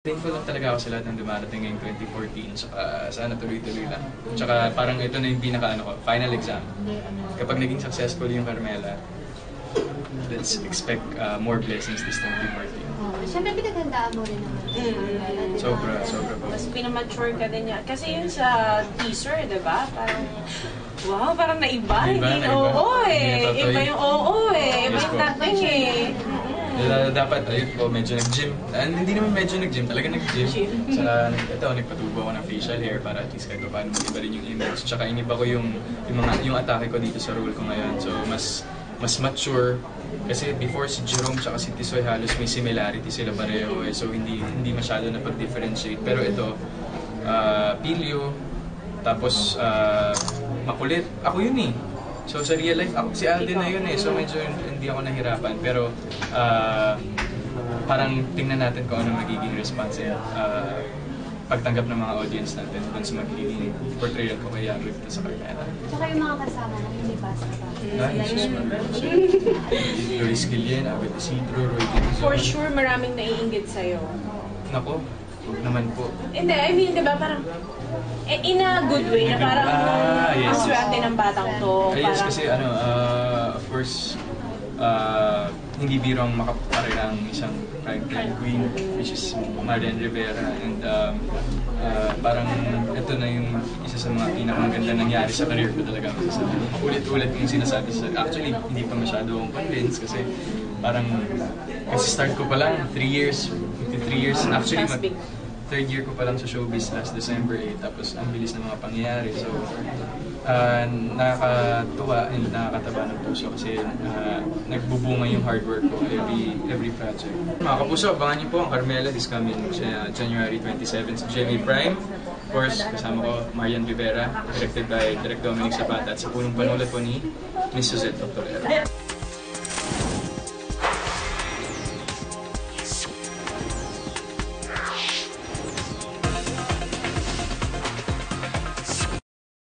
Thankful lang talaga ako sa lahat ng dumarating ngayong 2014, saka sana tuloy-tuloy lang. Tsaka parang ito na yung final exam. Kapag naging successful yung Carmela, let's expect more blessings this 2014. Siyempre pinaghandaan mo rin naman. Sobra po. Mas pinamature ka din niya. Kasi yun sa teaser, diba? Parang, wow, parang naiba. Hindi oo eh. Iba yung oo eh. Iba yung dating eh. Dapat, ayun po, medyo nag-gym. Hindi naman medyo nag-gym, talaga nag-gym. Saka nagpatubo ako ng facial hair para at least kahit paano mag-iba rin yung image. Tsaka iniba ko yung atake ko dito sa role ko ngayon. So, mas mature. Kasi before si Jerome tsaka si Tisoy halos may similarity sila pareho eh. So, hindi masyado na pag-differentiate. Pero ito, pilyo, tapos makulit. Ako yun eh. So sa real life, si Alden na yun eh. So medyo hindi ako nahirapan. Pero parang tingnan natin kung ano magiging response pagtanggap ng mga audience natin dun sa magiging portrayal ko kay Yagri dito sa Carmela. Tsaka yung mga kasama na hindi basta ba? Luis Guillen, Abet Isidro, Roy Quinzon. For sure, maraming naiinggit sa'yo. Nako, huwag naman po. Hindi, I mean, diba parang, in a good way, na parang ang swerte ng batang to. Yes, kasi of course, hindi biro ang makaparera ang isang primetime queen, which is Marian Rivera. And parang ito na yung isa sa mga pinakamaganda nangyari sa career ko talaga. Ulit-ulit yung sinasabi sa... Actually, hindi pa masyado akong convinced kasi kasi start ko pa lang, 3 years. Actually, third year ko pa lang sa showbiz last December 8, tapos ang bilis ng mga pangyayari. So, nakakatuwa and nakakataba ng puso kasi nagbubunga yung hard work ko every project. Mga kapuso, abangan niyo po ang Carmela this coming January 27 sa GMA Prime. Of course, kasama ko Marian Rivera, directed by Direk Dominic Zapata at sa punong panulat po ni Miss Suzette Doctorero.